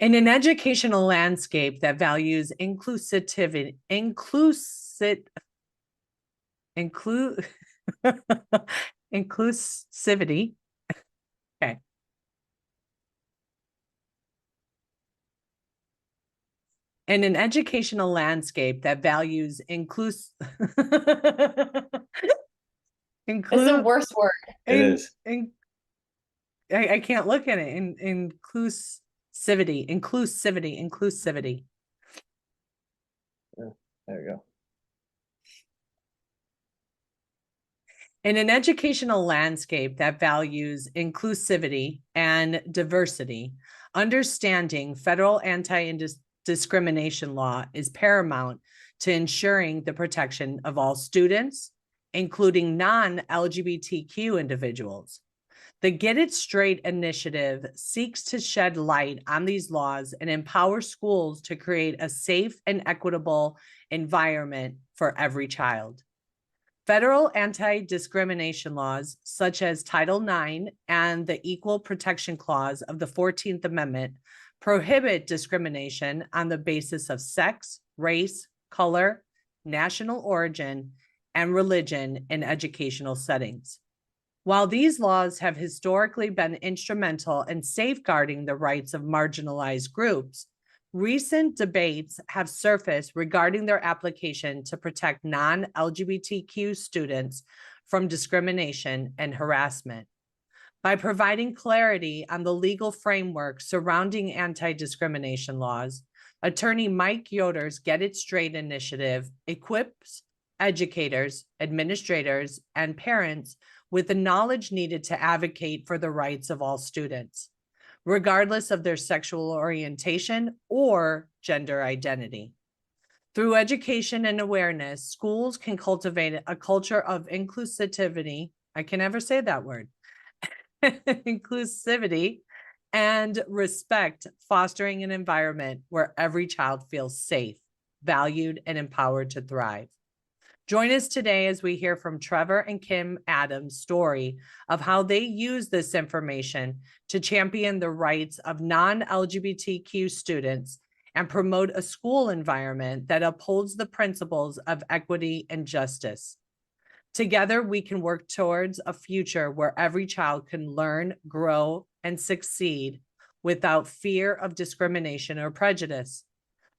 In an educational landscape that values inclusivity, inclu, inclusivity. Okay. In an educational landscape that values It's the worst word. It is. I can't look at it. Inclusivity. Yeah, there you go. In an educational landscape that values inclusivity and diversity, understanding federal anti-discrimination law is paramount to ensuring the protection of all students, including non-LGBTQ individuals. The Get It Straight initiative seeks to shed light on these laws and empower schools to create a safe and equitable environment for every child. Federal anti-discrimination laws, such as Title IX and the Equal Protection Clause of the 14th Amendment, prohibit discrimination on the basis of sex, race, color, national origin, and religion in educational settings. While these laws have historically been instrumental in safeguarding the rights of marginalized groups, recent debates have surfaced regarding their application to protect non-LGBTQ students from discrimination and harassment. By providing clarity on the legal framework surrounding anti-discrimination laws, attorney Mike Yoder's Get It Straight initiative equips educators, administrators, and parents with the knowledge needed to advocate for the rights of all students, regardless of their sexual orientation or gender identity. Through education and awareness, schools can cultivate a culture of inclusivity. I can never say that word. Inclusivity and respect, fostering an environment where every child feels safe, valued, and empowered to thrive. Join us today as we hear from Trevor and Kim Adams' story of how they use this information to champion the rights of non-LGBTQ students and promote a school environment that upholds the principles of equity and justice. Together, we can work towards a future where every child can learn, grow, and succeed without fear of discrimination or prejudice.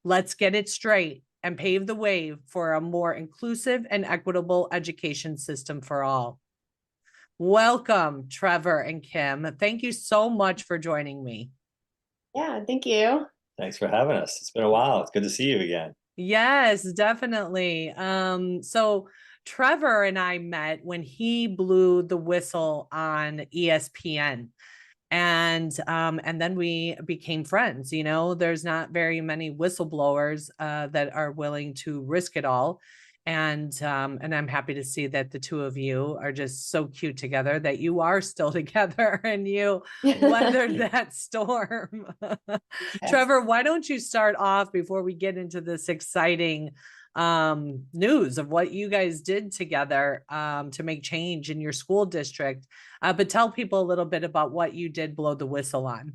Let's get it straight and pave the way for a more inclusive and equitable education system for all. Welcome, Trevor and Kim. Thank you so much for joining me. Yeah, thank you. Thanks for having us. It's been a while. It's good to see you again. Yes, definitely. So Trevor and I met when he blew the whistle on ESPN. And then we became friends. You know, there's not very many whistleblowers that are willing to risk it all. And I'm happy to see that the two of you are just so cute together, that you are still together and you weathered that storm. Yes. Trevor, why don't you start off before we get into this exciting news of what you guys did together to make change in your school district, but tell people a little bit about what you did blow the whistle on.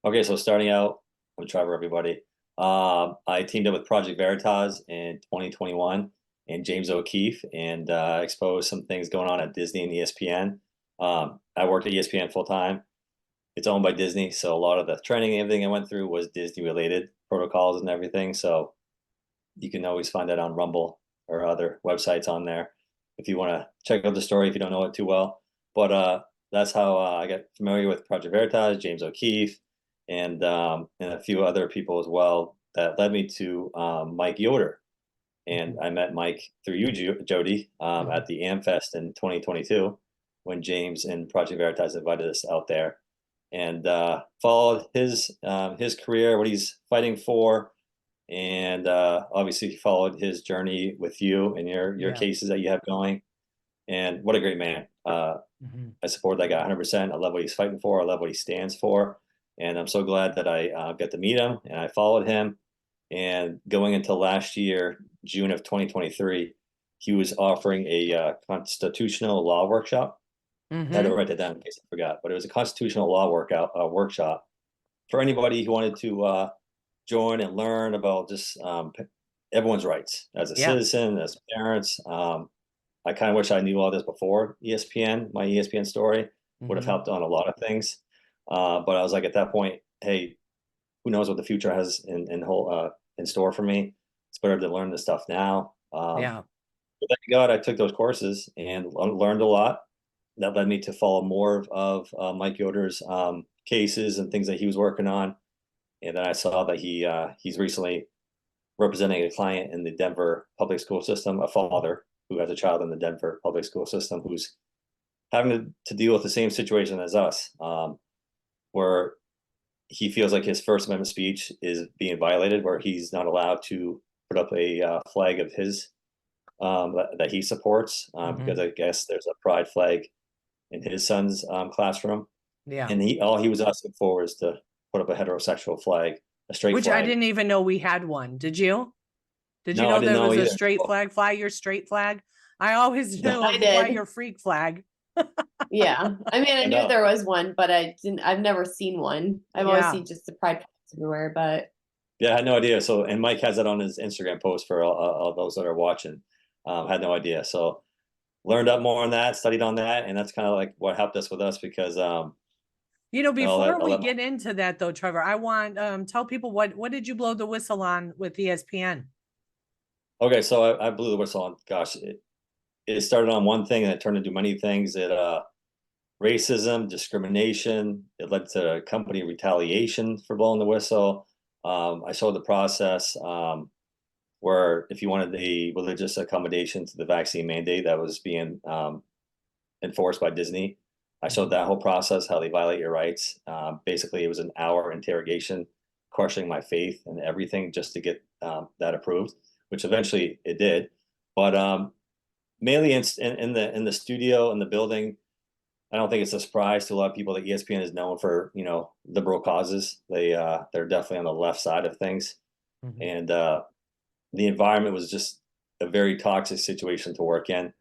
Okay, so starting out with Trevor, everybody, I teamed up with Project Veritas in 2021 and James O'Keefe and exposed some things going on at Disney and ESPN. I worked at ESPN full time. It's owned by Disney, so a lot of the training and everything I went through was Disney related protocols and everything. So you can always find that on Rumble or other websites on there if you want to check out the story if you don't know it too well. But that's how I got familiar with Project Veritas, James O'Keefe, and a few other people as well. That led me to Mike Yoder. And I met Mike through you, Jody, at the AmFest in 2022 when James and Project Veritas invited us out there, and followed his career, what he's fighting for. And obviously he followed his journey with you and your cases that you have going. And what a great man. I support that guy 100%. I love what he's fighting for. I love what he stands for. And I'm so glad that I got to meet him and I followed him. And going into last year, June of 2023, he was offering a constitutional law workshop. I had to write that down in case I forgot, but it was a constitutional law workshop for anybody who wanted to join and learn about just everyone's rights as a Yeah. citizen, as parents. I kind of wish I knew all this before ESPN. My ESPN story would have Mhm. helped on a lot of things. But I was like, at that point, hey, who knows what the future has in store for me? It's better to learn this stuff now. Yeah. But thank God I took those courses and learned a lot. That led me to follow more of Mike Yoder's cases and things that he was working on. And then I saw that he's recently representing a client in the Denver public school system, a father who has a child in the Denver public school system who's having to deal with the same situation as us, where he feels like his First Amendment speech is being violated, where he's not allowed to put up a flag of his that he supports, because I guess there's a pride flag in his son's classroom, Yeah. and all he was asking for was to put up a heterosexual flag, a straight Which I flag. didn't even know we had one. Did you? Did you No, I know didn't there know was a either. straight flag? Fly your straight flag. I always knew No, I of fly did. your freak flag. Yeah. I mean, I I knew know. there was one, but I've never seen one. I've always Yeah. seen just the pride flags everywhere, but Yeah, I had no idea. So, and Mike has it on his Instagram post for all those that are watching. Had no idea. So, learned up more on that, studied on that, and that's kind of like what helped us with us because Before I'll we let get into that though, Trevor, I want tell people what did you blow the whistle on with ESPN? okay. So I blew the whistle on. Gosh, it started on one thing and it turned into many things. Racism, discrimination. It led to company retaliation for blowing the whistle. I showed the process where if you wanted a religious accommodation to the vaccine mandate that was being enforced by Disney, I showed that whole process, how they violate your rights. Basically, it was an hour interrogation, questioning my faith and everything just to get that approved, which eventually it did. But mainly in the studio, in the building, I don't think it's a surprise to a lot of people that ESPN is known for, liberal causes. They're definitely on the left side of things, Mhm. and the environment was just a very toxic situation to work in.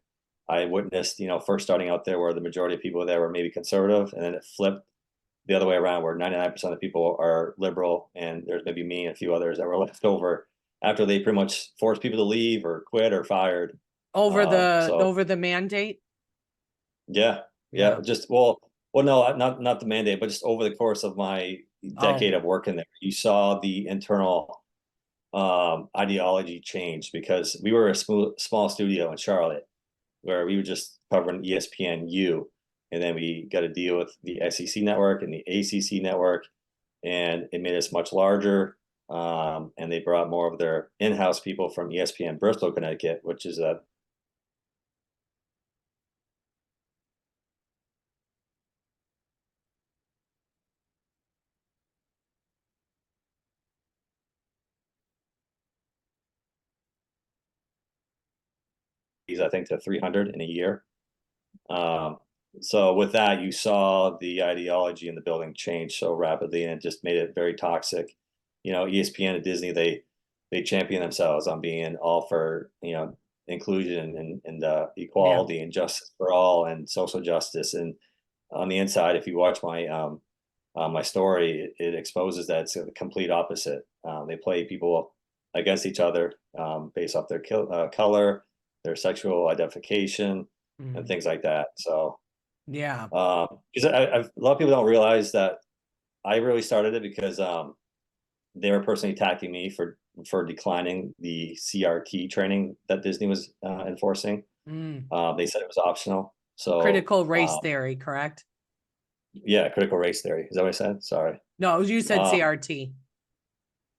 I witnessed, first starting out there where the majority of people there were maybe conservative, and then it flipped the other way around where 99% of the people are liberal, and there's maybe me and a few others that were left over after they pretty much forced people to leave or quit or fired. So Over the mandate? yeah, yeah, Yeah. just well, no, not the mandate, but just over the course of my Oh, decade of working there, you saw the internal ideology change because we were a small studio in Charlotte where we were just covering ESPNU, and then we got to deal with the SEC network and the ACC network, and it made us much larger. And they brought more of their in-house people from ESPN Bristol, Connecticut, which is a I think to 300 in a year. Um, so with that, you saw the ideology in the building change so rapidly, and it just made it very toxic. ESPN and Disney, they champion themselves on being all for inclusion and yeah. equality and justice for all and social justice. And on the inside, if you watch my story, it exposes that it's a complete opposite. They play people against each other based off their color, their sexual identification, and Mhm. things like that. So, Yeah. because a lot of people don't realize that I really started it because they were personally attacking me for declining the CRT training that Disney was enforcing. Mm. They said it was optional. So, Critical race theory, correct? yeah, critical race theory. Is that what I said? Sorry. No, you said Um, CRT.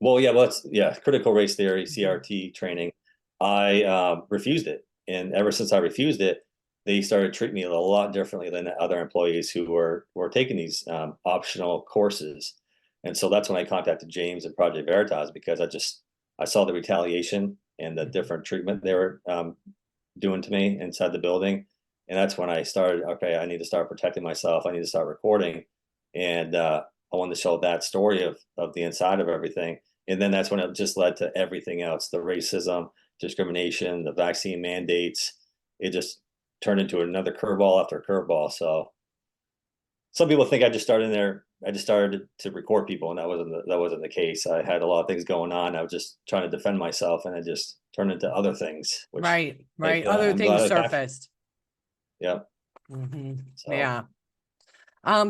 well, yeah, critical race theory, Mhm. CRT training. I refused it, and ever since I refused it, they started treating me a lot differently than other employees who were taking these optional courses. And so that's when I contacted James and Project Veritas because I saw the retaliation and the Mhm. different treatment they were doing to me inside the building, and that's when I started. Okay, I need to start protecting myself. I need to start recording, and I wanted to show that story of the inside of everything. And then that's when it just led to everything else: the racism, discrimination, the vaccine mandates. It just turned into another curveball after curveball. So some people think I just started in there. I just started to record people, and that wasn't the case. I had a lot of things going on. I was just trying to defend myself, and it just turned into other things. Which, Right. like, Other I'm things glad I surfaced. yeah. So Yeah.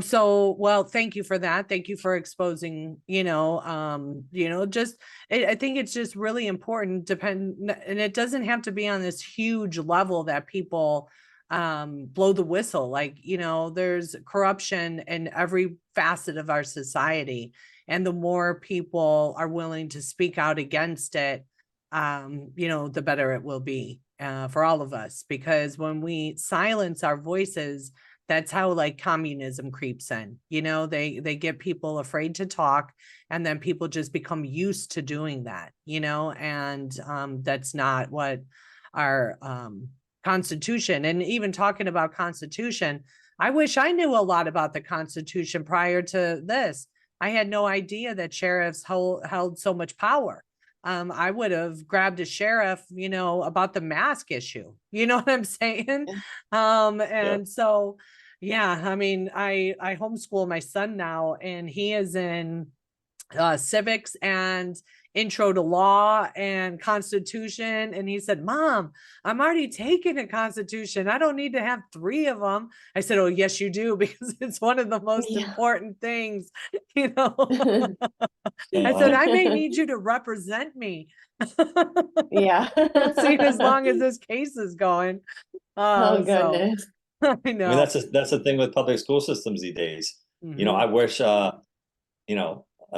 So, well, thank you for that. Thank you for exposing, just, I think it's just really important, and it doesn't have to be on this huge level that people, blow the whistle. Like, there's corruption in every facet of our society. And the more people are willing to speak out against it, the better it will be, for all of us, because when we silence our voices, that's how like communism creeps in. They get people afraid to talk, and then people just become used to doing that, and that's not what our Constitution. And even talking about Constitution, I wish I knew a lot about the Constitution prior to this. I had no idea that sheriffs held so much power. I would have grabbed a sheriff, about the mask issue. You know what I'm saying? And so, yeah, I mean, I homeschool my son now, and he is in civics and intro to law and Constitution. And he said, Mom, I'm already taking a Constitution. I don't need to have 3 of them. I said, oh, yes, you do, because it's one of the most important things, I said, I may need you to represent me. Yeah. See, as long as this case is going. Oh goodness. So, I I mean, know. that's the thing with public school systems these days. I wish, I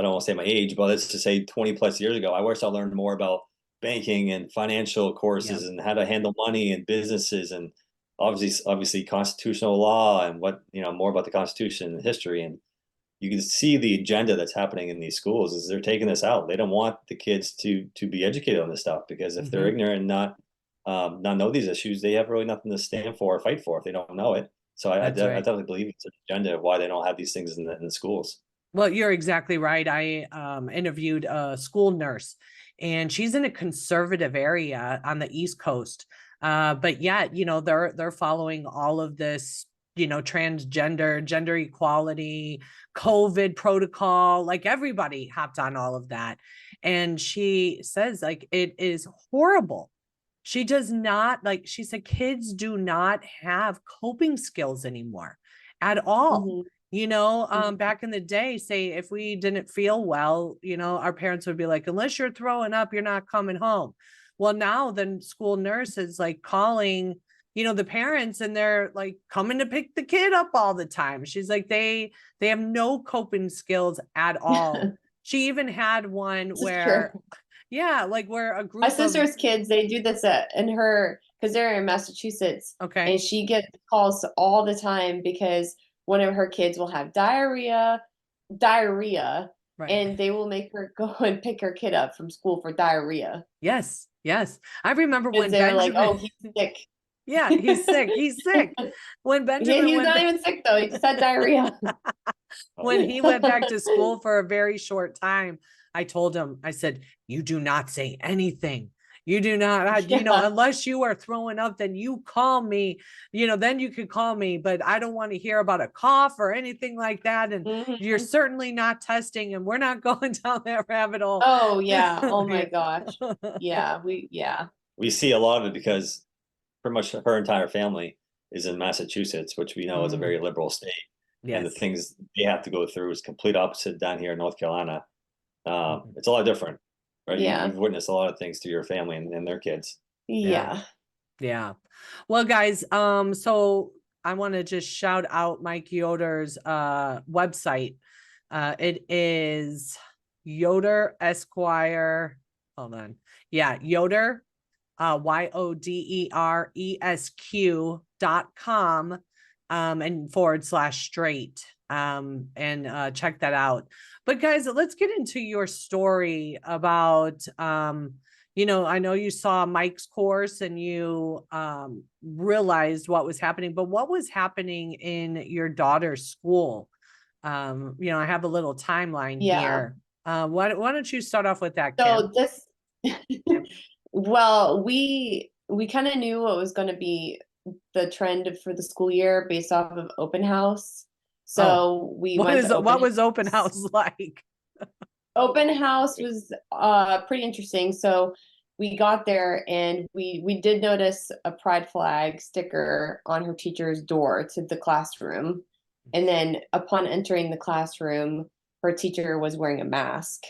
don't want to say my age, but let's just say 20 plus years ago, I wish I learned more about banking and financial courses and how to handle money and businesses, and obviously constitutional law, and what, more about the Constitution and history. And you can see the agenda that's happening in these schools is they're taking this out. They don't want the kids to be educated on this stuff, because if they're ignorant and not know these issues, they have really nothing to stand for or fight for if they don't know it. So I definitely believe it's an agenda of why they don't have these things in the schools. Well, you're exactly right. I interviewed a school nurse, and she's in a conservative area on the East Coast. But yet, they're following all of this, transgender, gender equality, COVID protocol. Like, everybody hopped on all of that. And she says, like, it is horrible. She does not, like, she said, kids do not have coping skills anymore at all. Back in the day, say if we didn't feel well, our parents would be like, unless you're throwing up, you're not coming home. Well, now the school nurse is like calling, the parents, and they're like coming to pick the kid up all the time. She's like, they have no coping skills at all. She even had one where, like, where a group my sister's kids, they do this because they're in Massachusetts. Okay. And she gets calls all the time because one of her kids will have diarrhea, right. and they will make her go and pick her kid up from school for diarrhea. Yes. I remember when they're Benjamin, like, oh, he's sick. Yeah, he's sick. He's sick. When Benjamin he's not even sick though. He just had diarrhea. When he went back to school for a very short time, I told him, I said, you do not say anything. You do not, unless you are throwing up, then you call me, then you could call me, but I don't want to hear about a cough or anything like that. And you're certainly not testing, and we're not going down that rabbit hole. Oh yeah. Oh my gosh. Yeah. We see a lot of it because pretty much her entire family is in Massachusetts, which we know is a very liberal state. Yes. And the things they have to go through is complete opposite down here in North Carolina. It's a lot different, right? Yeah. You've witnessed a lot of things to your family and their kids. Yeah. Well, guys, so I want to just shout out Mike Yoder's website. It is Yoder Esquire. Hold on. Yeah, Yoder, YODERESQ.com, and /straight. And check that out. But guys, let's get into your story about, I know you saw Mike's course and you realized what was happening, but what was happening in your daughter's school? I have a little timeline here. Why don't you start off with that, Kim? So this, well, we kind of knew what was going to be the trend for the school year based off of open house. So we went to what was open house like? open house was pretty interesting. So we got there and we did notice a pride flag sticker on her teacher's door to the classroom. And then upon entering the classroom, her teacher was wearing a mask.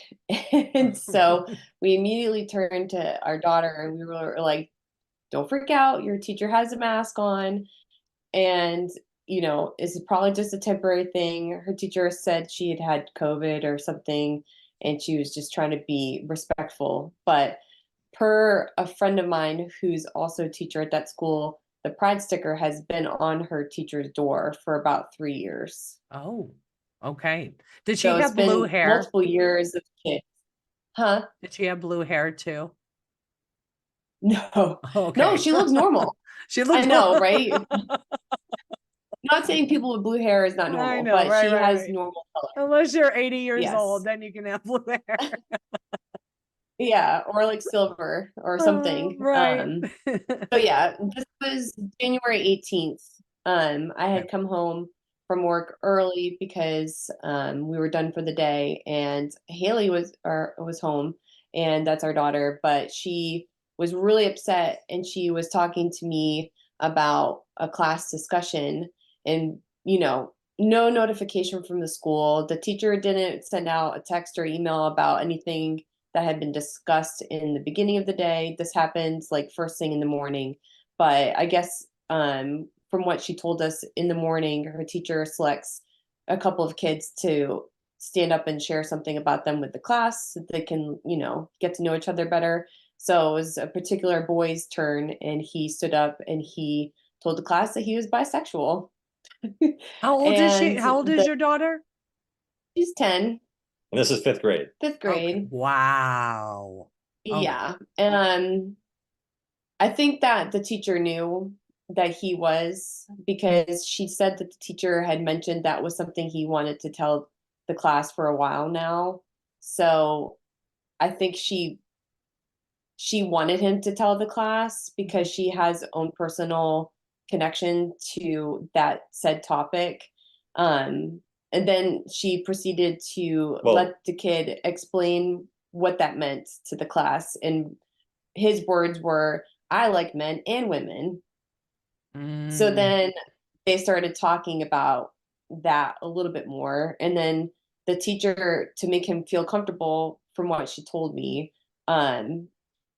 And so we immediately turned to our daughter and we were like, don't freak out, your teacher has a mask on. And it's probably just a temporary thing. Her teacher said she had had COVID or something, and she was just trying to be respectful. But per a friend of mine who's also a teacher at that school, the pride sticker has been on her teacher's door for about 3 years. Oh, okay. Did she So it's have blue been hair? multiple years of kids. Huh? Did she have blue hair too? No. Okay. No, she looks normal. She looks I know, right? Not saying people with blue hair is not I normal, know, but right, she right, has right. normal color. Unless you're 80 years Yes. old, then you can have blue hair. Yeah, or like silver or something. Right. So yeah, this was January 18th. I had come home from work early because we were done for the day, and Haley was home, and that's our daughter, but she was really upset and she was talking to me about a class discussion, and no notification from the school. The teacher didn't send out a text or email about anything that had been discussed in the beginning of the day. This happened like first thing in the morning. But I guess from what she told us in the morning, her teacher selects a couple of kids to stand up and share something about them with the class so they can, get to know each other better. So it was a particular boy's turn, and he stood up and he told the class that he was bisexual. How old is she? And How old is your daughter? she's 10, And this is fifth grade. fifth Okay. grade. Wow. Okay. Yeah. And I think that the teacher knew that he was, because she said that the teacher had mentioned that was something he wanted to tell the class for a while now. So I think she wanted him to tell the class because she has own personal connection to that said topic. And then she proceeded to let the kid explain what that meant to the class. And his words were, I like men and women. So then they started talking about that a little bit more. And then the teacher, to make him feel comfortable, from what she told me,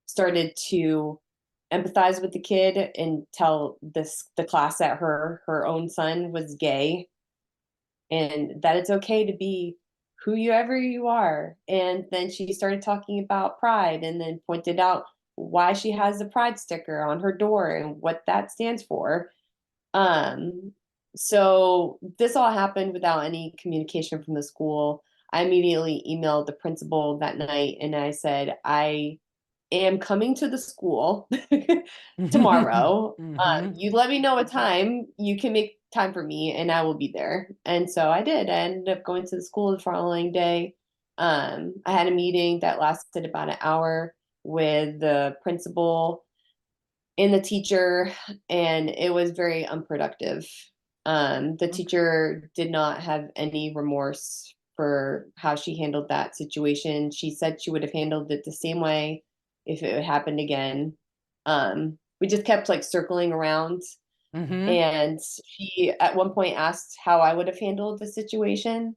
started to empathize with the kid and tell the class that her own son was gay and that it's okay to be whoever you are. And then she started talking about pride and then pointed out why she has the pride sticker on her door and what that stands for. So this all happened without any communication from the school. I immediately emailed the principal that night and I said, I am coming to the school tomorrow. You let me know what time you can make time for me and I will be there. And so I did. I ended up going to the school the following day. I had a meeting that lasted about an hour with the principal and the teacher, and it was very unproductive. The teacher did not have any remorse for how she handled that situation. She said she would have handled it the same way if it happened again. We just kept like circling around. And she at one point asked how I would have handled the situation.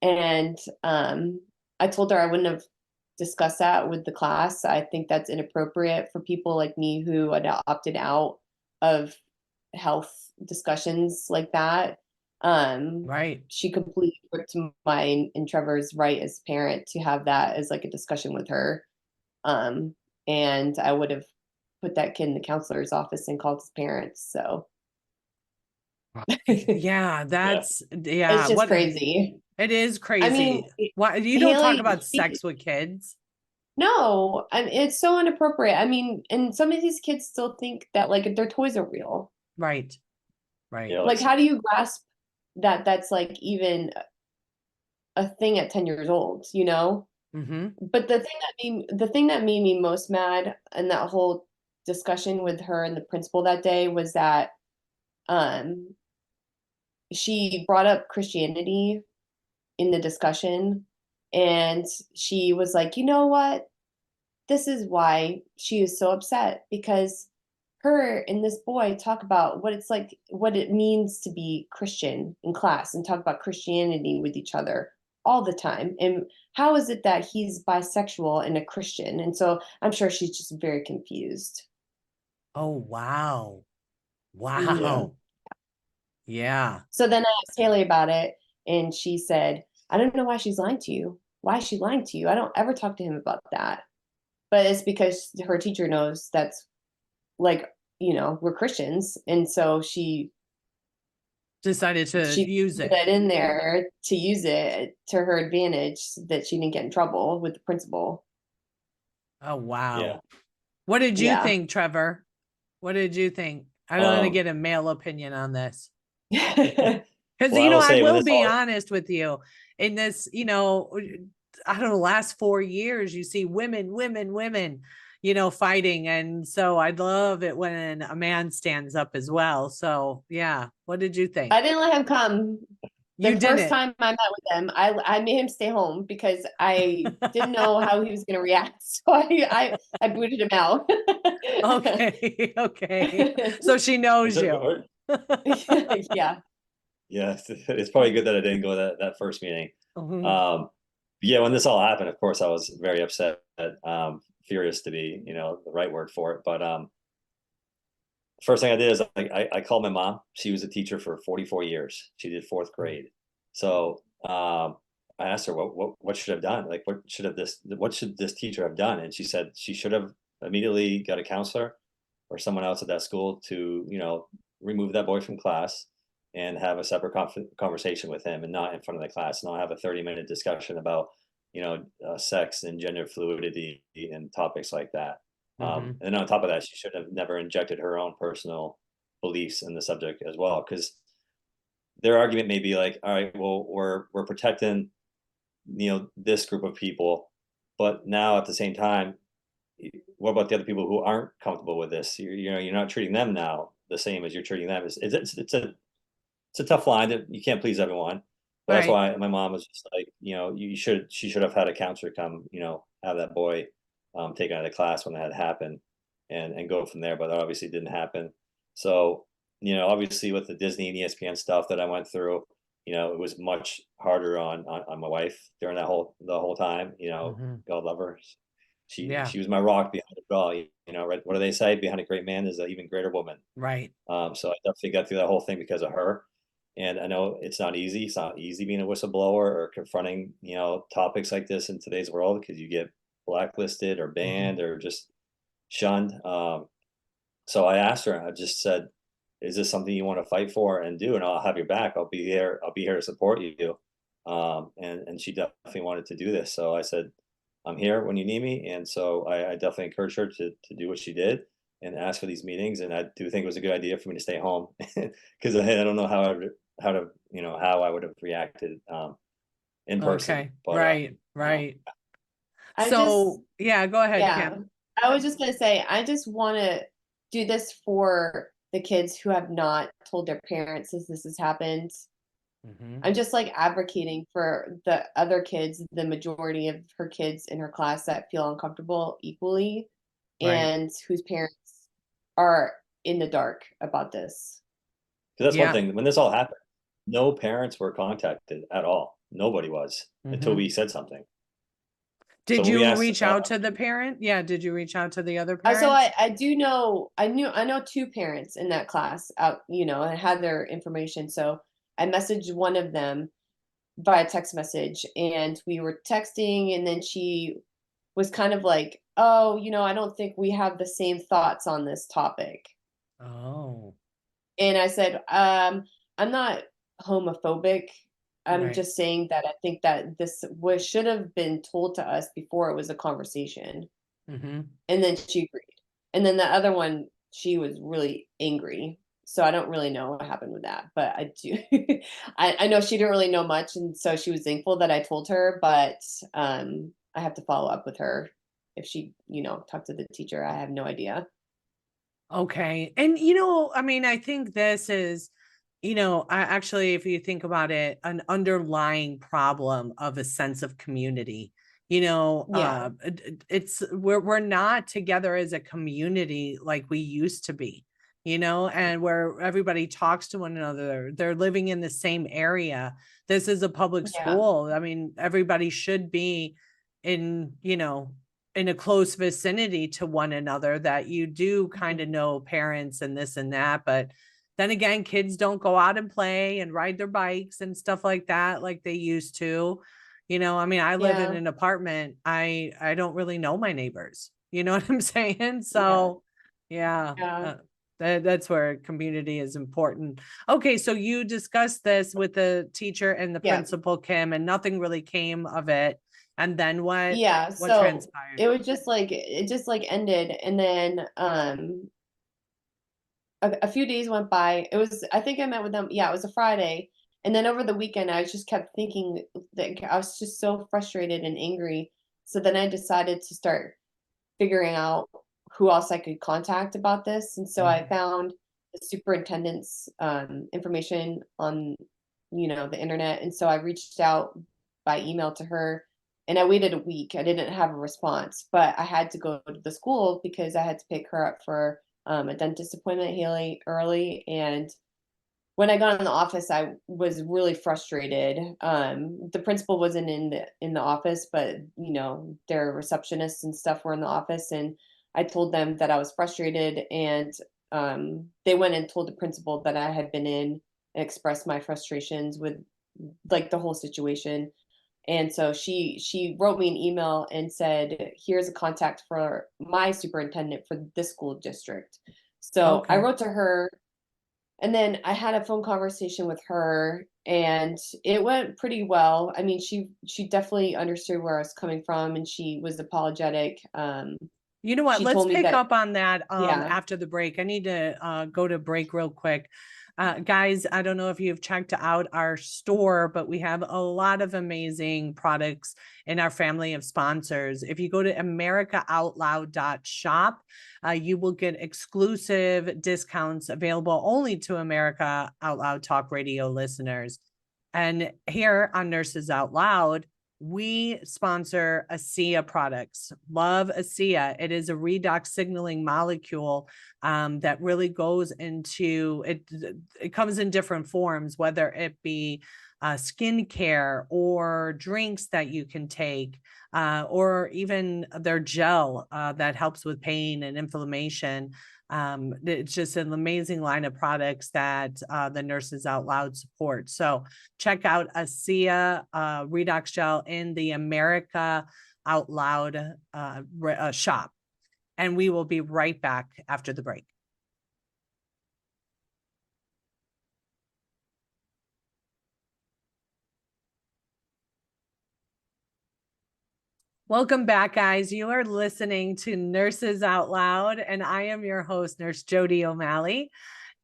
And I told her I wouldn't have discussed that with the class. I think that's inappropriate for people like me who had opted out of health discussions like that. Right. She completely ripped mine and Trevor's right as parent to have that as like a discussion with her. And I would have put that kid in the counselor's office and called his parents. So Yeah, that's it's just crazy. It is crazy. I mean, why you don't talk Haley, about sex with kids? no, I mean, it's so inappropriate. I mean, and some of these kids still think that like their toys are real. Right. Right. Yeah, Like, how do you grasp that that's like even a thing at 10 years old, you know? But the thing that made me most mad in that whole discussion with her and the principal that day was that she brought up Christianity in the discussion, and she was like, you know what? This is why she is so upset, because her and this boy talk about what it's like, what it means to be Christian in class, and talk about Christianity with each other all the time. And how is it that he's bisexual and a Christian? And so I'm sure she's just very confused. Oh, wow. Mhm. Wow. Yeah. So then I asked Haley about it, and she said, I don't know why she's lying to you. Why is she lying to you? I don't ever talk to him about that. But it's because her teacher knows that's like, we're Christians. And so Decided to she use put it. that in there to use it to her advantage so that she didn't get in trouble with the principal. Oh, wow. Yeah. What did you Yeah. think, Trevor? What did you think? I don't want to get a male opinion on this. Because, Well, I will I say when will this be all, honest with you. In this, I don't know, last 4 years, you see women, fighting. And so I love it when a man stands up as well. So, yeah. What did you think? I didn't let him come. You The first didn't. time I met with him, I made him stay home because I didn't know how he was going to react. So I booted him out. Okay. Okay. So she knows you. Yeah. yeah, it's probably good that I didn't go to that first meeting. Mhm. Yeah, when this all happened, of course, I was very upset, furious to be, the right word for it. But first thing I did is I called my mom. She was a teacher for 44 years. She did fourth grade. So I asked her what should I have done? Like what should this teacher have done? And she said she should have immediately got a counselor or someone else at that school to, remove that boy from class and have a separate conversation with him, and not in front of the class, and not have a 30-minute discussion about, sex and gender fluidity and topics like that. Mhm. And then on top of that, she should have never injected her own personal beliefs in the subject as well, because their argument may be like, all right, well, we're protecting, this group of people, but now at the same time, what about the other people who aren't comfortable with this? You're not treating them now the same as you're treating them. It's a tough line that you can't please everyone. But that's Right. why my mom was just like, she should have had a counselor come, have that boy taken out of class when that had happened, and go from there. But that obviously didn't happen. So, obviously with the Disney and ESPN stuff that I went through, it was much harder on my wife during the whole time. Mhm. God love her. Yeah. She was my rock behind it all. Right? What do they say? Behind a great man is an even greater woman. Right. So I definitely got through that whole thing because of her. And I know it's not easy. It's not easy being a whistleblower or confronting, topics like this in today's world, because you get blacklisted or Mhm. banned or just shunned. So I asked her, I just said, is this something you want to fight for and do? And I'll have your back. I'll be here. I'll be here to support you. And she definitely wanted to do this. So I said, I'm here when you need me. And so I definitely encouraged her to do what she did and ask for these meetings. And I do think it was a good idea for me to stay home, because I don't know how I would have reacted in person. Okay. But Right. Yeah. Right. I just, So, yeah, go ahead, yeah, Kim. I was just going to say, I just want to do this for the kids who have not told their parents as this has happened. Mhm. I'm just like advocating for the other kids, the majority of her kids in her class that feel uncomfortable equally, Right. and whose parents are in the dark about this. because that's one Yeah. thing. When this all happened, no parents were contacted at all. Nobody was, until Mhm. we said something. So Did when we you asked, reach out to the parent? Yeah, did you reach out to the other So parents? I do know, I know two parents in that class out, and I had their information. So I messaged one of them via text message, and we were texting, and then she was kind of like, oh, I don't think we have the same thoughts on this topic. Oh, And I said, I'm not homophobic. I'm right. just saying that I think that this was should have been told to us before it was a conversation. Mhm. And then she agreed. And then the other one, she was really angry. So I don't really know what happened with that, but I do. I know she didn't really know much, and so she was thankful that I told her. But I have to follow up with her if she, talked to the teacher. I have no idea. Okay. And I mean, I think this is I actually, if you think about it, an underlying problem of a sense of community. Yeah. It's we're not together as a community like we used to be, and where everybody talks to one another. They're living in the same area. This is a public Yeah. school. I mean, everybody should be in, in a close vicinity to one another, that you do kind of know parents and this and that, but then again, kids don't go out and play and ride their bikes and stuff like that like they used to. I mean, I live in Yeah. an apartment. I don't really know my neighbors. You know what I'm saying? Yeah. So, yeah, Yeah. that's where community is important. Okay, so you discussed this with the teacher and the Yeah. principal, Kim, and nothing really came of it. And then what? Yeah. What So transpired? it was just like it just like ended, and then a few days went by. It was, I think I met with them. Yeah, it was a Friday. And then over the weekend, I just kept thinking that I was just so frustrated and angry. So then I decided to start figuring out who else I could contact about this. And so I Mhm. found the superintendent's information on, the internet. And so I reached out by email to her, and I waited a week. I didn't have a response, but I had to go to the school because I had to pick her up for a dentist appointment Haley early. And when I got in the office, I was really frustrated. The principal wasn't in the office, but their receptionists and stuff were in the office, and I told them that I was frustrated, and they went and told the principal that I had been in and expressed my frustrations with like the whole situation. And so she wrote me an email and said, "Here's a contact for my superintendent for this school district." So I Okay. wrote to her, and then I had a phone conversation with her, and it went pretty well. I mean, she definitely understood where I was coming from, and she was apologetic. You know what? She Let's told me pick that, up on that yeah, after the break. I need to go to break real quick. Guys, I don't know if you've checked out our store, but we have a lot of amazing products in our family of sponsors. If you go to americaoutloud.shop, you will get exclusive discounts available only to America Out Loud Talk Radio listeners. And here on Nurses Out Loud, we sponsor ASEA products. Love ASEA. It is a redox signaling molecule that really goes into it. It comes in different forms, whether it be skincare or drinks that you can take, or even their gel that helps with pain and inflammation. It's just an amazing line of products that the Nurses Out Loud support. So check out ASEA Redox Gel in the America Out Loud shop. And we will be right back after the break. Welcome back, guys. You are listening to Nurses Out Loud, and I am your host, Nurse Jody O'Malley.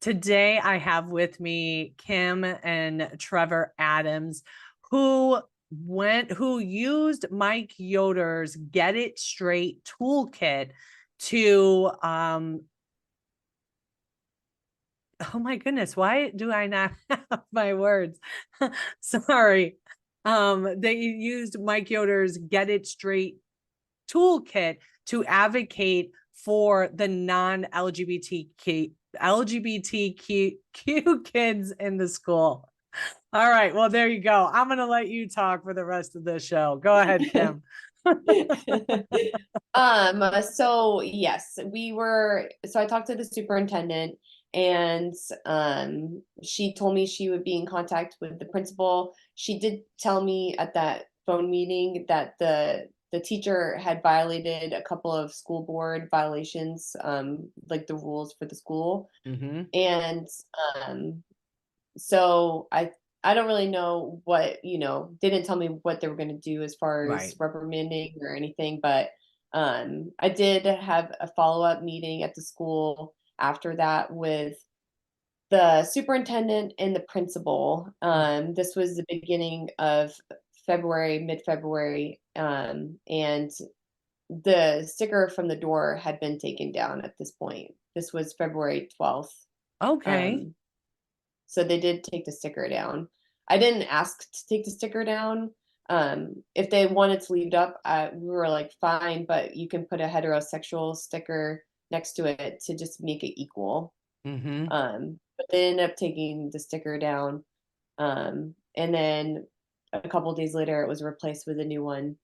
Today, I have with me Kim and Trevor Adams, who used Mike Yoder's Get It Straight toolkit to oh my goodness, why do I not have my words? Sorry. They used Mike Yoder's Get It Straight toolkit to advocate for the non-LGBTQ kids in the school. All right, well, there you go. I'm going to let you talk for the rest of the show. Go ahead, Kim. so yes, so I talked to the superintendent, and she told me she would be in contact with the principal. She did tell me at that phone meeting that the teacher had violated a couple of school board violations, like the rules for the school. Mm-hmm. And um so I don't really know what, they didn't tell me what they were going to do as far as Right. reprimanding or anything, but I did have a follow-up meeting at the school after that with the superintendent and the principal. This was the beginning of February, mid-February, and the sticker from the door had been taken down at this point. This was February 12th. Okay. Um, So they did take the sticker down. I didn't ask to take the sticker down. If they wanted to leave it up, we were like, fine, but you can put a heterosexual sticker next to it to just make it equal. Mm-hmm. But they ended up taking the sticker down. And then a couple days later, it was replaced with a new one.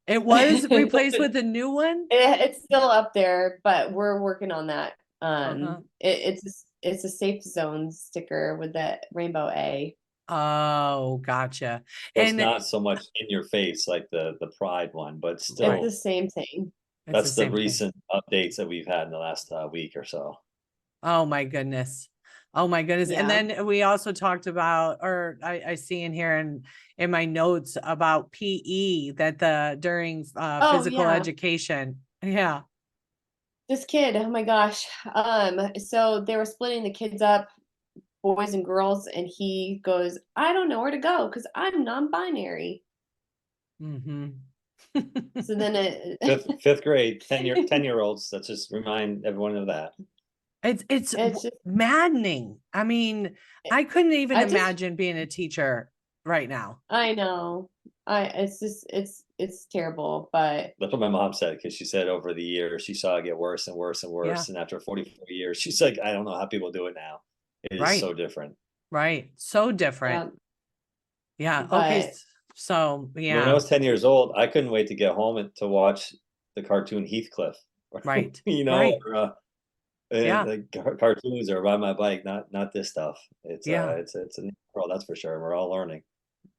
It was replaced with a new one? It's still up there, but we're working on that. Uh-huh. It's a safe zone sticker with the rainbow A. Oh, gotcha. So it's And not so much in your face like the Pride one, but It's still, the same thing. it's the that's the same thing. recent updates that we've had in the last week or so. Oh my goodness. Oh my goodness. And Yeah. then we also talked about, or I see in here in my notes about PE that during Oh, physical yeah. education. Yeah. This kid, oh my gosh. So they were splitting the kids up, boys and girls, and he goes, I don't know where to go because I'm non-binary. Mm-hmm. So then it Fifth grade, 10-year-olds. Let's just remind everyone of that. It's it's just maddening. I mean, I couldn't even I just imagine being a teacher right now. I know. It's just it's terrible, but That's what my mom said, because she said over the years she saw it get worse and worse and Yeah. worse. And after 44 years, she's like, I don't know how people do it now. It is Right. so different. Right. So different. Yeah. Okay. but So When I yeah. was 10 years old, I couldn't wait to get home and to watch the cartoon Heathcliff. Right. You know, Right. or Yeah. like cartoons or ride my bike, not this stuff. Yeah. It's a new world, that's for sure. We're all learning.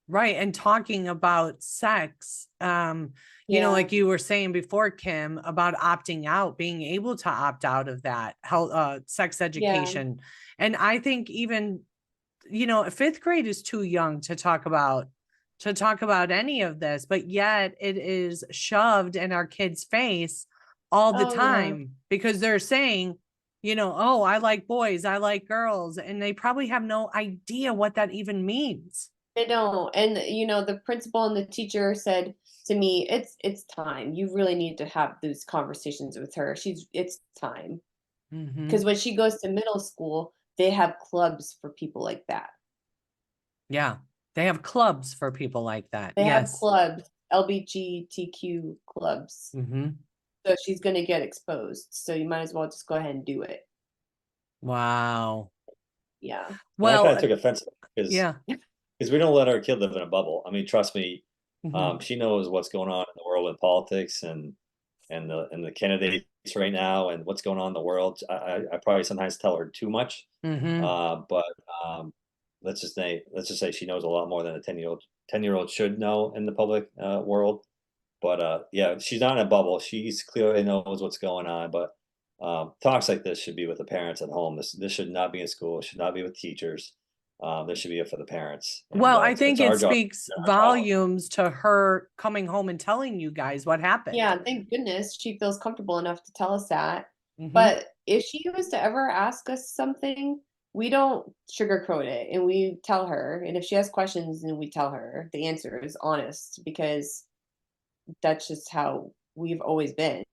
Right. And talking about sex, you know, yeah. like you were saying before, Kim, about opting out, being able to opt out of that health, sex Yeah. education. And I think even, you know, fifth grade is too young to talk about any of this, but yet it is shoved in our kids' face all the Oh yeah. time because they're saying, you know, oh, I like boys, I like girls, and they probably have no idea what that even means. They don't. And you know, the principal and the teacher said to me, it's time. You really need to have those conversations with her. It's time. Mm-hmm. Because when she goes to middle school, they have clubs for people like that. Yeah, they have clubs for people like that. They have Yes. clubs, LGBTQ clubs. Mm-hmm. So she's going to get exposed. So you might as well just go ahead and do it. Wow. Yeah. And I Well, kind of took offense because yeah. we don't let our kid live in a bubble. I mean, trust me, Mhm. she knows what's going on in the world with politics and the candidates right now and what's going on in the world. I probably sometimes tell her too much, Mhm. but let's just say she knows a lot more than a 10-year-old should know in the public world. But yeah, she's not in a bubble. She's clearly knows what's going on. But talks like this should be with the parents at home. This should not be in school. It should not be with teachers. This should be for the parents. And Well, I it's think our it job. speaks Our child. volumes to her coming home and telling you guys what happened. Yeah. Thank goodness she feels comfortable enough to tell us that. Mhm. But if she was to ever ask us something, we don't sugarcoat it and we tell her. And if she has questions, then we tell her the answer is honest because that's just how we've always been.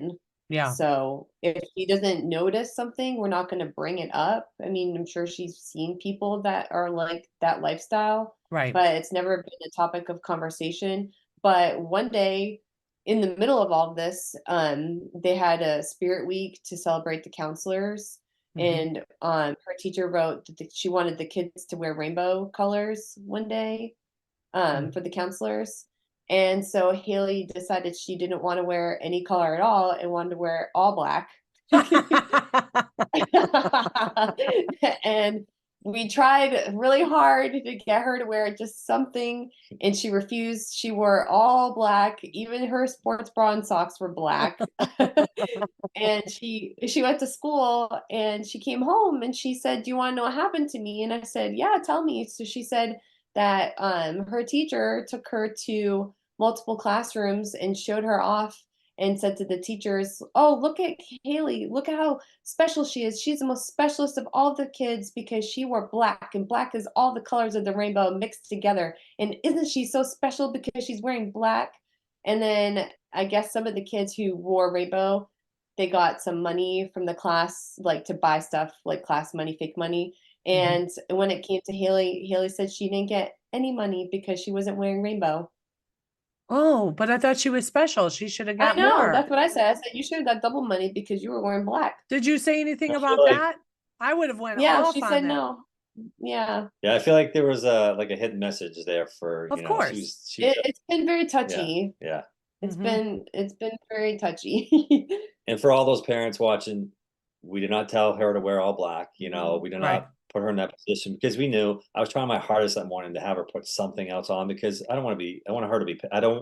Yeah. So if she doesn't notice something, we're not going to bring it up. I mean, I'm sure she's seen people that are like that lifestyle, Right. but it's never been a topic of conversation. But one day in the middle of all of this, they had a spirit week to celebrate the counselors. Mhm. And her teacher wrote that she wanted the kids to wear rainbow colors one day Mm. for the counselors. And so Haley decided she didn't want to wear any color at all and wanted to wear all black. And we tried really hard to get her to wear just something, and she refused. She wore all black. Even her sports bra and socks were black. And she went to school and she came home and she said, "Do you want to know what happened to me?" And I said, "Yeah, tell me." So she said that her teacher took her to multiple classrooms and showed her off and said to the teachers, "Oh, look at Haley. Look at how special she is. She's the most specialist of all the kids because she wore black, and black is all the colors of the rainbow mixed together. And isn't she so special because she's wearing black?" And then I guess some of the kids who wore rainbow they got some money from the class, like to buy stuff like class money, fake money. And when it came to Haley, Haley said she didn't get any money because she wasn't wearing rainbow. Oh, but I thought she was special. She should have I got know, more. that's what I said. I said you should have got double money because you were wearing black. Did you say anything I feel about like, that? I would have went Yeah, off she on said that. no. Yeah, yeah, I feel like there was a like a hidden message there for, Of she course. was she was it's been very yeah, touchy. yeah. It's been very touchy. And for all those parents watching, we did not tell her to wear all black. We did Right. not put her in that position because we knew I was trying my hardest that morning to have her put something else on because I don't want to be, I don't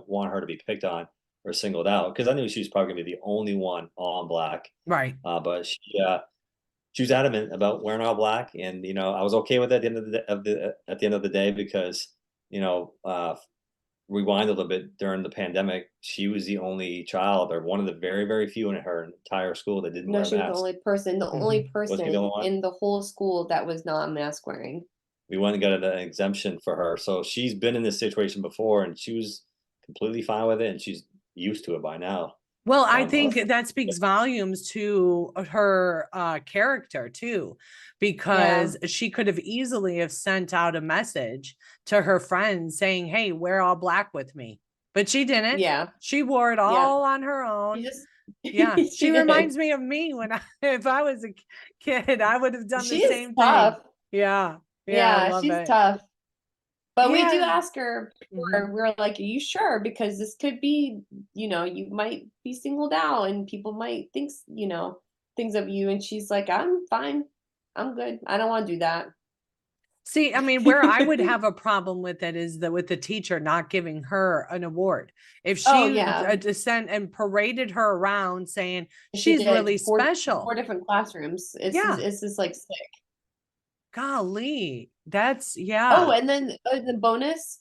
want her to be picked on or singled out because I knew she was probably gonna be the only one all in black. Right. But she was adamant about wearing all black, and I was okay with it at the end of at the end of the day because rewind a little bit during the pandemic, she was the only child or one of the very, very few in her entire school that didn't No, wear a she was the mask. only person, Was she the only one? in the whole school that was not mask wearing. We went and got an exemption for her. So she's been in this situation before and she was completely fine with it and she's used to it by now. Well, I Um, uh, think that speaks volumes to her character too, Yeah, because she could have easily have sent out a message to her friends saying, "Hey, wear all black with me," but she didn't. yeah, She wore it yeah. all on her She own. just Yeah, she she did. reminds me of me when if I was a kid, I would have done the She is same thing. tough. Yeah, yeah, I Yeah, love she's it. tough. But we do Yeah. ask her Mhm. before, we're like, "Are you sure? Because this could be, you might be singled out and people might think, things of you." And she's like, "I'm fine. I'm good. I don't want to do that." See, I mean, where I would have a problem with it is that with the teacher not giving her an award. If Oh she yeah, sent and paraded her around saying she she's did really four special. different classrooms. Yeah, It's just like sick. golly, that's Oh, yeah, and then the bonus.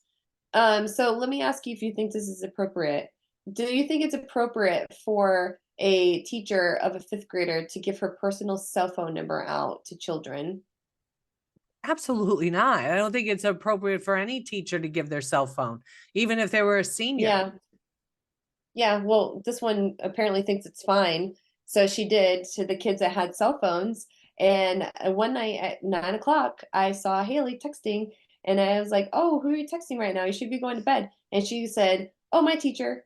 So let me ask you if you think this is appropriate. Do you think it's appropriate for a teacher of a fifth grader to give her personal cell phone number out to children? absolutely not. I don't think it's appropriate for any teacher to give their cell phone, even if they were a senior. Yeah. Yeah, well, this one apparently thinks it's fine. So she did to the kids that had cell phones. And one night at 9 o'clock, I saw Haley texting, and I was like, "Oh, who are you texting right now? You should be going to bed." And she said, "Oh, my teacher."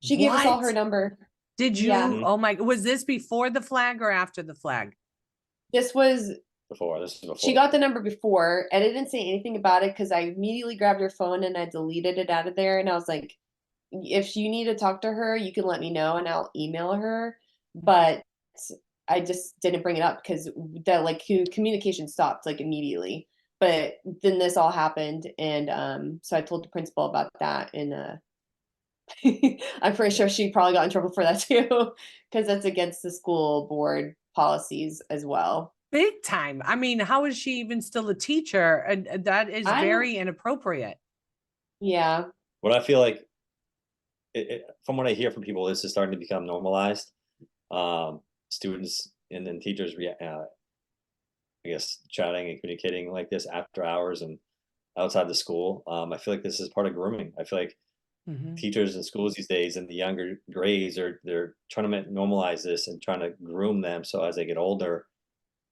She gave us all What her number. did Yeah, you? mhm. Oh my, was this before the flag or after the flag? this was, This is she before. got the number before, and I didn't say anything about it because I immediately grabbed her phone and I deleted it out of there. And I was like, if you need to talk to her, you can let me know and I'll email her. But I just didn't bring it up because that like communication stopped like immediately. But then this all happened, and so I told the principal about that, and I'm pretty sure she probably got in trouble for that too, because that's against the school board policies as well. Big time. I mean, how is she even still a teacher? And that is I don't, very inappropriate. yeah, What I feel like, from what I hear from people, this is starting to become normalized. Students and teachers, I guess, chatting and communicating like this after hours and outside the school. I feel like this is part of grooming. I feel like Mhm. teachers in schools these days in the younger grades they're trying to normalize this and trying to groom them so as they get older,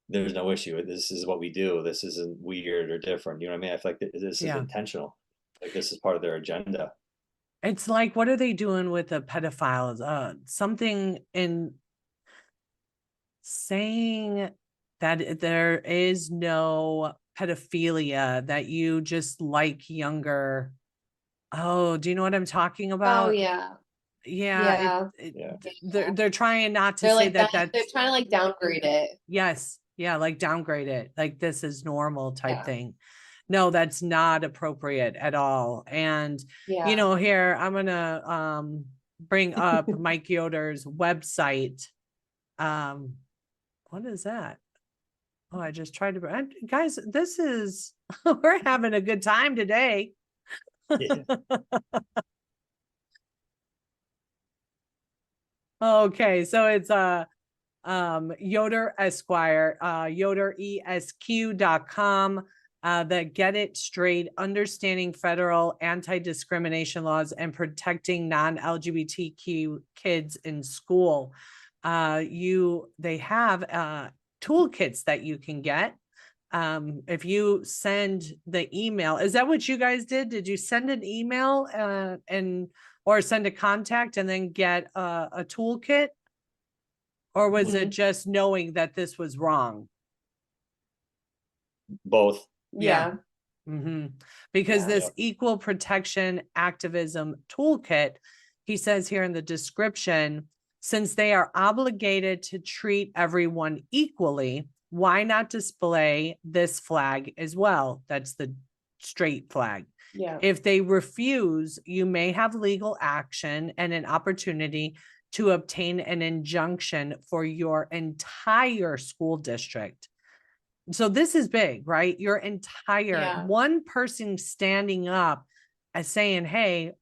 there's no issue. This is what we do. This isn't weird or different. You know what I mean? I feel like this is Yeah. intentional. Like this is part of their agenda. It's like, what are they doing with the pedophiles? Something in saying that there is no pedophilia, that you just like younger. Oh, do you know what I'm talking oh about? yeah, Yeah, yeah. Yeah. they're trying not to They're say like that they're that's trying to like downgrade it. yes, yeah, like downgrade it, like this is normal type Yeah, thing. No, that's not appropriate at all. And yeah. here I'm gonna bring up Mike Yoder's website. Um, what is that? Oh, I just tried to guys, this is we're having a good time today. Yeah. Okay, so it's Yoder Esquire, yoderesq.com, the Get It Straight, Understanding Federal Anti-Discrimination Laws and Protecting Non-LGBTQ Kids in School. they have toolkits that you can get. If you send the email, is that what you guys did? Did you send an email or send a contact and then get a toolkit? Or was it just knowing that this was wrong? Both. Yeah. Because Yeah. this equal protection activism toolkit, he says here in the description, since they are obligated to treat everyone equally, why not display this flag as well? That's the straight flag. Yeah. If they refuse, you may have legal action and an opportunity to obtain an injunction for your entire school district. So this is big, right? Your entire one person standing up and saying, hey,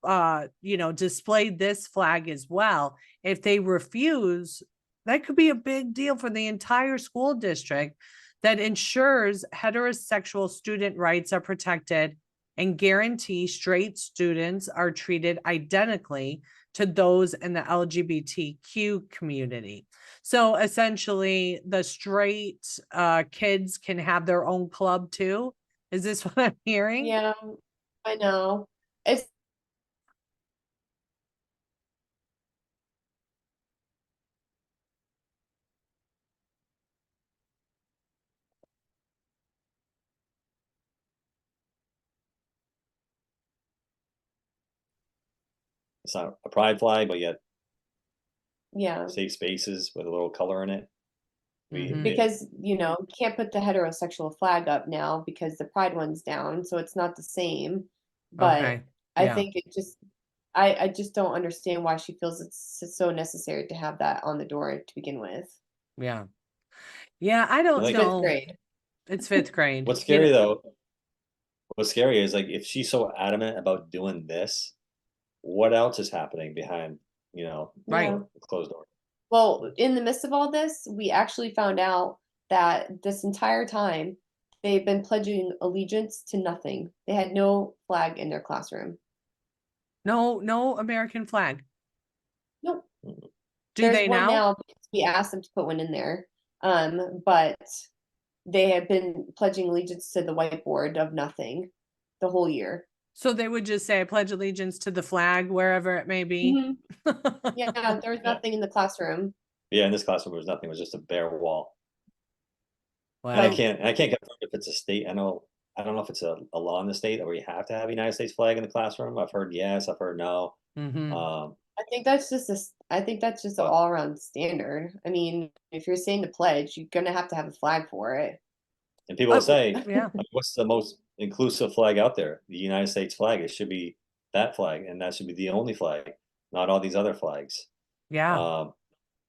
display this flag as well. If they refuse, that could be a big deal for the entire school district that ensures heterosexual student rights are protected and guarantee straight students are treated identically to those in the LGBTQ community. So essentially the straight kids can have their own club too. Is this what I'm hearing? Yeah, I know. It's not a pride flag, but yet yeah. safe spaces with a little color in it. Because, you can't put the heterosexual flag up now because the pride one's down, so it's not the same. But Okay. I Yeah. think it just I just don't understand why she feels it's so necessary to have that on the door to begin with. Yeah. Yeah, I don't Like- know. Fifth grade. It's fifth grade. What's scary though, what's scary is like if she's so adamant about doing this, what else is happening behind, Right. the closed door? Well, in the midst of all this, we actually found out that this entire time they've been pledging allegiance to nothing. They had no flag in their classroom. No American flag. Nope. Do There's they one now? because we asked them to put one in there. But they have been pledging allegiance to the whiteboard of nothing the whole year. So they would just say, I pledge allegiance to the flag, wherever it may be. Yeah, there was nothing in the classroom. Yeah, in this classroom there was nothing, it was just a bare wall. Wow. And I can't confirm if it's a state. I don't know if it's a law in the state where you have to have a United States flag in the classroom. I've heard yes, I've heard no. I think that's just an all around standard. I mean, if you're saying the pledge, you're gonna have to have a flag for it. And people say, yeah. what's the most inclusive flag out there? The United States flag. It should be that flag, and that should be the only flag, not all these other flags. Yeah.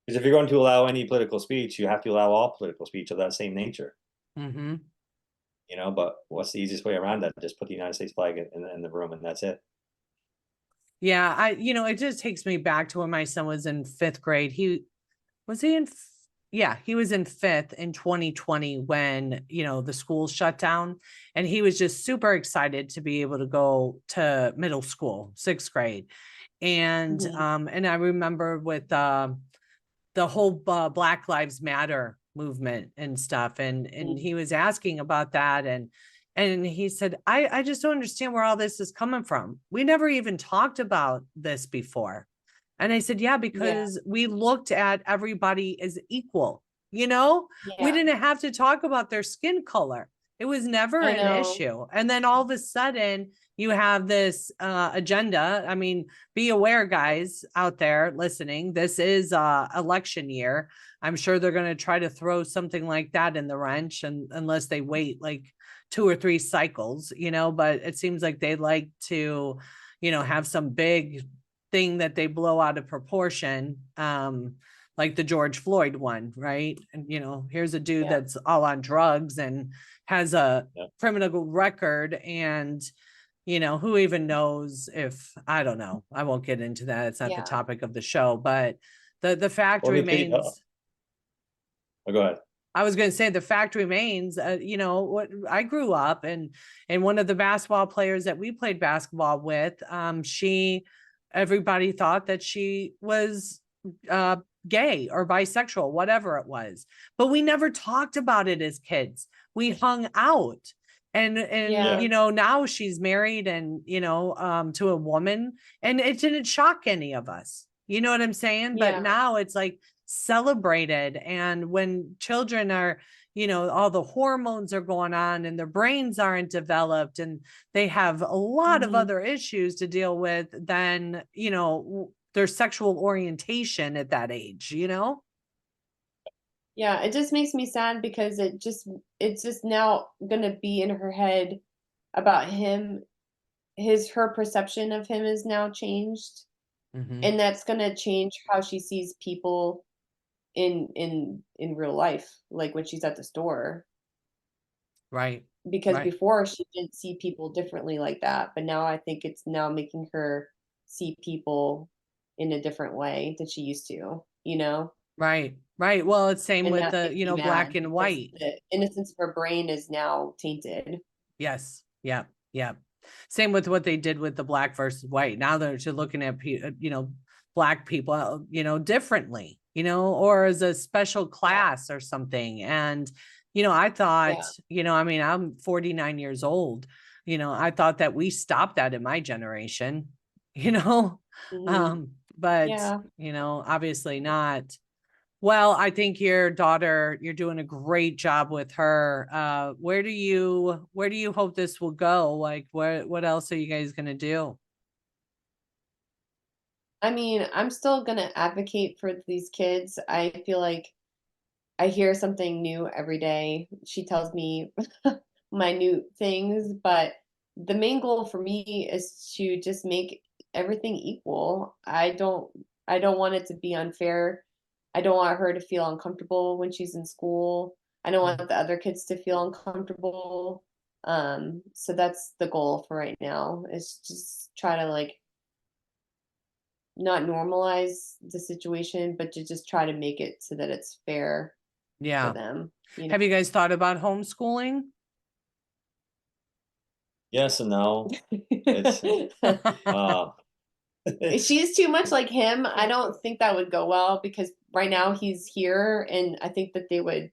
Because if you're going to allow any political speech, you have to allow all political speech of that same nature. But what's the easiest way around that? Just put the United States flag in the room, and that's it. Yeah, it just takes me back to when my son was in fifth grade. He was in fifth in 2020 when, the school shut down, and he was just super excited to be able to go to middle school, sixth grade. And, and I remember with, the whole Black Lives Matter movement and stuff. And he was asking about that. And he said, I just don't understand where all this is coming from. We never even talked about this before. And I said, yeah, because we looked at everybody as equal, we didn't have to talk about their skin color. It was never an issue. And then all of a sudden you have this agenda. I mean, be aware, guys out there listening, this is election year. I'm sure they're going to try to throw something like that in the wrench, and unless they wait like 2 or 3 cycles, but it seems like they like to, have some big thing that they blow out of proportion. Like the George Floyd one, right? And, here's a dude that's all on drugs and has a criminal record, and, who even knows if, I don't know. I won't get into that. It's not the topic of the show, but the fact remains. Go ahead. I was going to say the fact remains, what I grew up and one of the basketball players that we played basketball with, everybody thought that she was gay or bisexual, whatever it was, but we never talked about it as kids. We hung out. And Yeah. you know, now she's married and, you know, to a woman, and it didn't shock any of us. You know what I'm saying? But Yeah. now it's like celebrated. And when children are, you know, all the hormones are going on and their brains aren't developed and they have a lot of other issues to deal with than, you know, their sexual orientation at that age, you know? Yeah, it just makes me sad because it's just now gonna be in her head about him. Her perception of him is now changed, Mm-hmm. and that's gonna change how she sees people in real life, like when she's at the store. Right. Because Right. before she didn't see people differently like that, but now I think it's now making her see people in a different way than she used to, you know? Right. Right. Well, it's same And with that the, makes you me know, black mad and because white. the innocence of her brain is now tainted. Yes. Yeah. Yeah. Same with what they did with the black versus white. Now they're just looking at, you know, black people, you know, differently, you know, or as a special Yeah, class or something. And, you know, I thought, yeah. you know, I mean, I'm 49 years old. You know, I thought that we stopped that in my generation, you know, Mhm. but, Yeah. you know, obviously not. Well, I think your daughter, you're doing a great job with her. Where do you hope this will go? Like, what else are you guys gonna do? I mean, I'm still gonna advocate for these kids. I feel like I hear something new every day. She tells me minute things, but the main goal for me is to just make everything equal. I don't want it to be unfair. I don't want her to feel uncomfortable when she's in school. I don't want Mm. the other kids to feel uncomfortable. So that's the goal for right now is just try to like not normalize the situation, but to just try to make it so that it's fair for Yeah. them, you Have you guys thought about homeschooling? Yes and no. It's know? uh She's too much like him. I don't think that would go well because right now he's here and I think that they would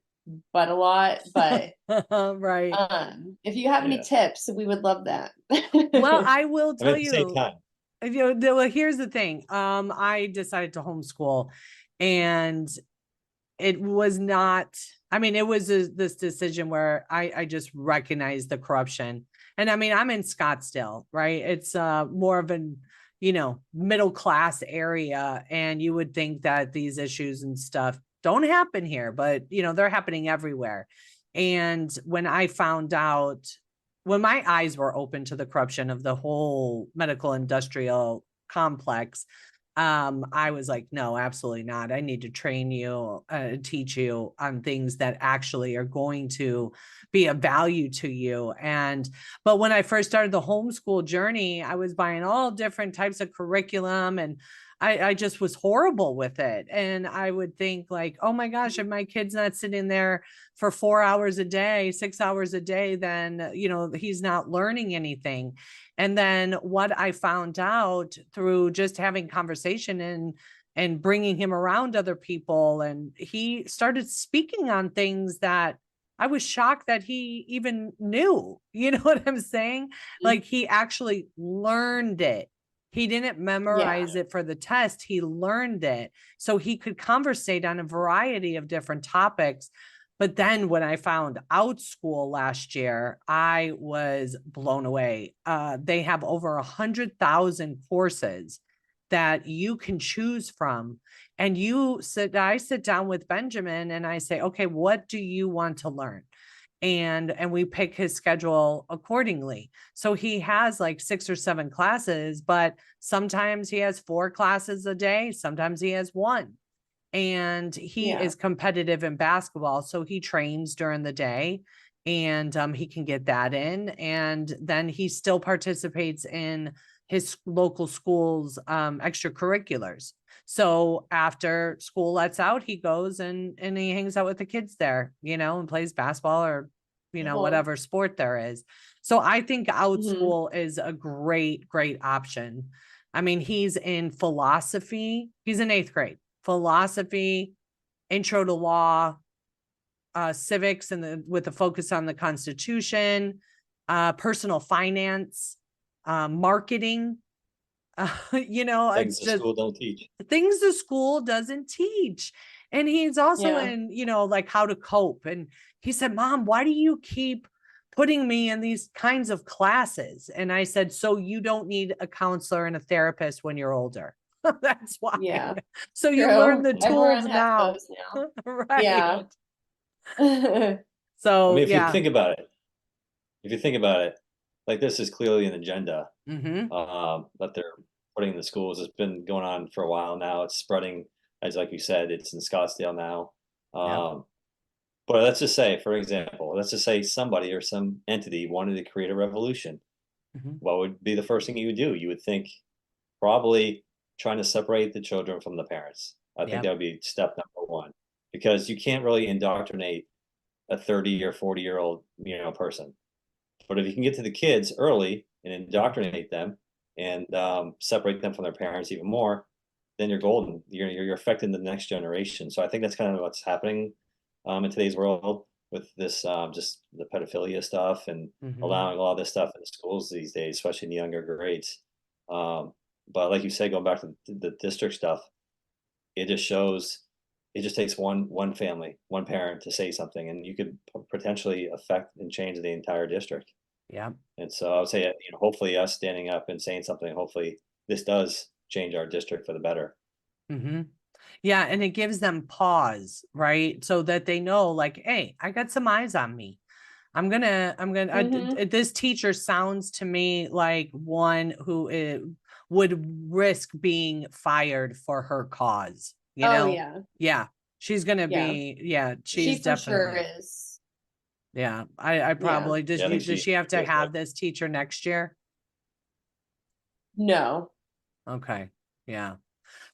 butt a lot, but Right. if you have any yeah. tips, we would love that. Well, I will I mean tell at the same you, time. well, here's the thing. I decided to homeschool, and it was not, I mean, it was this decision where I just recognized the corruption. And I mean, I'm in Scottsdale, right? It's more of an, you know, middle class area. And you would think that these issues and stuff don't happen here, but you know, they're happening everywhere. And when I found out, when my eyes were open to the corruption of the whole medical industrial complex, I was like, no, absolutely not. I need to train you, teach you on things that actually are going to be of value to you. And, but when I first started the homeschool journey, I was buying all different types of curriculum, and I just was horrible with it. And I would think like, oh my gosh, if my kid's not sitting there for 4 hours a day, 6 hours a day, then, you know, he's not learning anything. And then what I found out through just having conversation and bringing him around other people, and he started speaking on things that I was shocked that he even knew. You know what I'm saying? Like he actually learned it. He didn't Yeah. memorize it for the test. He learned it so he could conversate on a variety of different topics. But then when I found Outschool last year, I was blown away. They have over 100,000 courses that you can choose from. And I sit down with Benjamin and I say, okay, what do you want to learn? And we pick his schedule accordingly. So he has like 6 or 7 classes, but sometimes he has 4 classes a day, sometimes he has one. And he Yeah. is competitive in basketball, so he trains during the day, and he can get that in, and then he still participates in his local school's extracurriculars. So after school lets out, he goes and he hangs out with the kids there, you know, and plays basketball or, you know, Uh-huh. whatever sport there is. So I think Mhm. Outschool is a great option. I mean, he's in philosophy. He's in 8th grade philosophy, intro to law, civics, and with a focus on the Constitution, personal finance, marketing. Things It's the just school don't teach. things the school doesn't teach. And he's also Yeah. in, like how to cope. And he said, Mom, why do you keep putting me in these kinds of classes? And I said, so you don't need a counselor and a therapist when you're older. That's why. Yeah. So you True. learn the tools Everyone has now. those now. Right. Yeah. So, I mean, if you yeah. think about it, like this is clearly an agenda Mm-hmm. that they're putting in the schools. It's been going on for a while now. It's spreading, as like you said, it's in Scottsdale now. Yeah. But let's just say, for example, let's just say somebody or some entity wanted to create a revolution. Mm-hmm. What would be the first thing you would do? You would think probably trying to separate the children from the parents. I think Yeah. that would be step number one, because you can't really indoctrinate a 30 or 40-year-old, person. But if you can get to the kids early and indoctrinate them and separate them from their parents even more, then you're golden. You're affecting the next generation. So I think that's kind of what's happening in today's world with this just the pedophilia stuff and Mm-hmm. allowing all this stuff in schools these days, especially in the younger grades. But like you say, going back to the district stuff, it just shows it just takes one family, one parent to say something, and you could potentially affect and change the entire district. Yeah. And so I would say, hopefully us standing up and saying something, hopefully this does change our district for the better. Mm-hmm. Yeah. And it gives them pause, right? So that they know, like, hey, I got some eyes on me. This teacher sounds to me like one who would risk being fired for her cause, Oh yeah. Yeah. She's going to Yeah. be, She she's for sure definitely, is. yeah. I probably, Yeah, I think does she she have to feels have like this teacher next year? No. Okay. Yeah.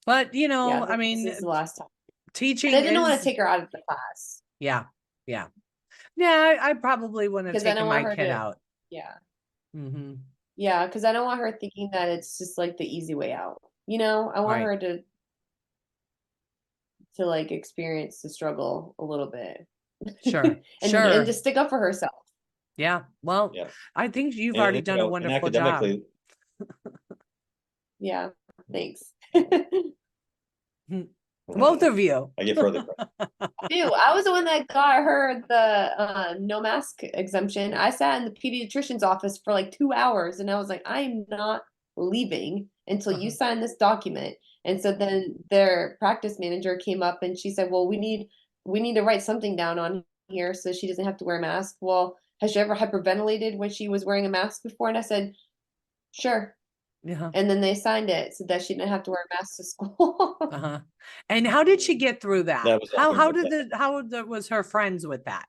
But, Yeah, I this mean, is the last time. teaching They didn't want to is, take her out of the class yeah. Yeah. Yeah. I probably wouldn't have because I taken don't my want her kid to. out. Yeah. Mm-hmm. Yeah, because I don't want her thinking that it's just like the easy way out. I want Right. her to like experience the struggle a little bit. Sure. and to Sure. stick up for herself. Yeah. Well, yeah. I think you've And, already and, done a and wonderful job. academically, Yeah. Thanks. Both of you. I give her the credit. Dude, I was the one that got her the no mask exemption. I sat in the pediatrician's office for like 2 hours and I was like, I'm not leaving until you Uh-huh. sign this document. And so then their practice manager came up and she said, well, we need to write something down on here so she doesn't have to wear a mask. Well, has she ever hyperventilated when she was wearing a mask before? And I said, sure. Yeah. And then they signed it so that she didn't have to wear a mask to school. Uh-huh. And how did she get through that? That was Was her friends with that?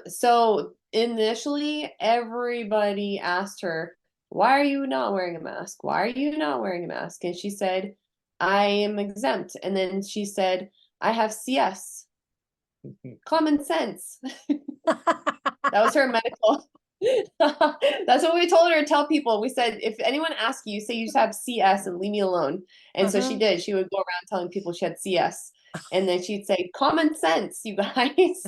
So initially everybody asked her, why are you not wearing a mask? Why are you not wearing a mask? And she said, I am exempt. And then she said, I have CS, common sense. That was her medical. That's what we told her to tell people. We said, if anyone asks you, say you just have CS and leave me alone. And so she Uh-huh. did. She would go around telling people she had CS. And then she'd say, common sense, you guys.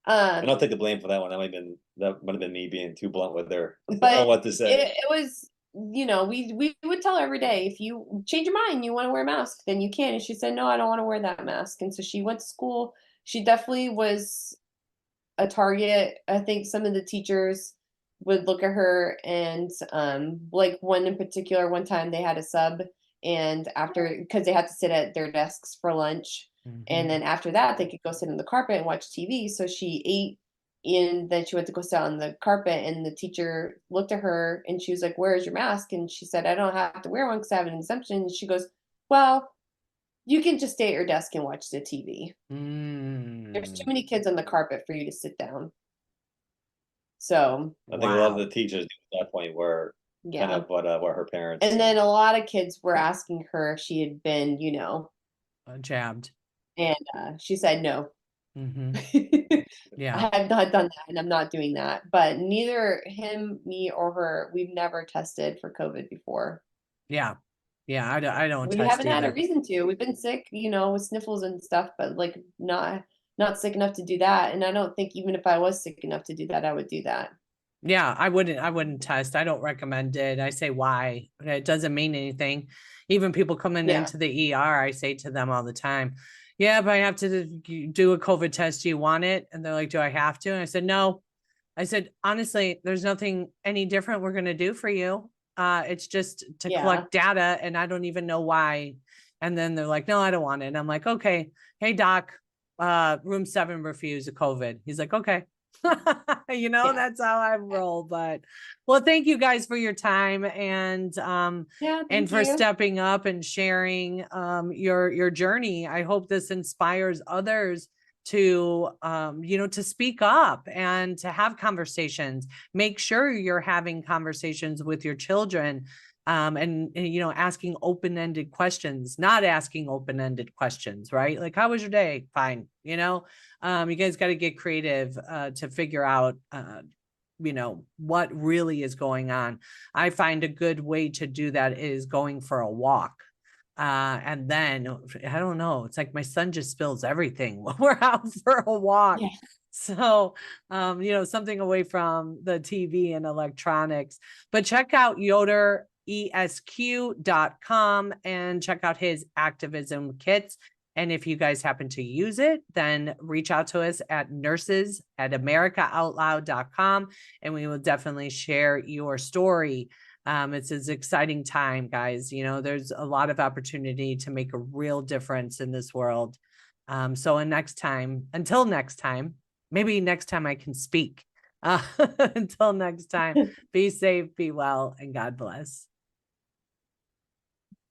And I'll take the blame for that one. That might have been me being too blunt with her but on what to say. it was, we would tell her every day, if you change your mind, you want to wear a mask, then you can. And she said, no, I don't want to wear that mask. And so she went to school. She definitely was a target. I think some of the teachers would look at her and like one in particular, one time they had a sub and after, because they had to sit at their desks for lunch. And then after that, they could go sit on the carpet and watch TV. So she ate and then she went to go sit on the carpet and the teacher looked at her and she was like, where is your mask? And she said, I don't have to wear one because I have an exemption. And she goes, well, you can just stay at your desk and watch the TV. There's too many kids on the carpet for you to sit down. So I think a lot of the teachers at that point were kind yeah. of what her parents. And then a lot of kids were asking her if she had been, jabbed. and she said no. Yeah. I have not done that and I'm not doing that. But neither him, me, or her, we've never tested for COVID before. Yeah. Yeah. I don't We test haven't had a either. reason to. We've been sick, with sniffles and stuff, but like not sick enough to do that. And I don't think even if I was sick enough to do that, I would do that. Yeah, I wouldn't test. I don't recommend it. I say why. It doesn't mean anything. Even people coming Yeah. into the ER, I say to them all the time, yeah, but I have to do a COVID test. Do you want it? And they're like, do I have to? And I said, no. I said, honestly, there's nothing any different we're going to do for you. It's just to Yeah. collect data, and I don't even know why. And then they're like, no, I don't want it. And I'm like, okay, hey doc, room 7 refused a COVID. He's like, okay. Yeah. That's how I roll. But well, thank you guys for your time and Yeah, and thank for you. stepping up and sharing your journey. I hope this inspires others to to speak up and to have conversations. Make sure you're having conversations with your children, and asking open-ended questions, not asking open-ended questions, right? Like, how was your day? Fine. You guys got to get creative to figure out what really is going on. I find a good way to do that is going for a walk. And then I don't know, it's like my son just spills everything when we're out for a walk. Yeah. So, something away from the TV and electronics, but check out Yoder esq.com and check out his activism kits. And if you guys happen to use it, then reach out to us at nurses@americaoutloud.com, and we will definitely share your story. It's an exciting time, guys. There's a lot of opportunity to make a real difference in this world. So until next time, maybe next time I can speak. Until next time, be safe, be well, and God bless.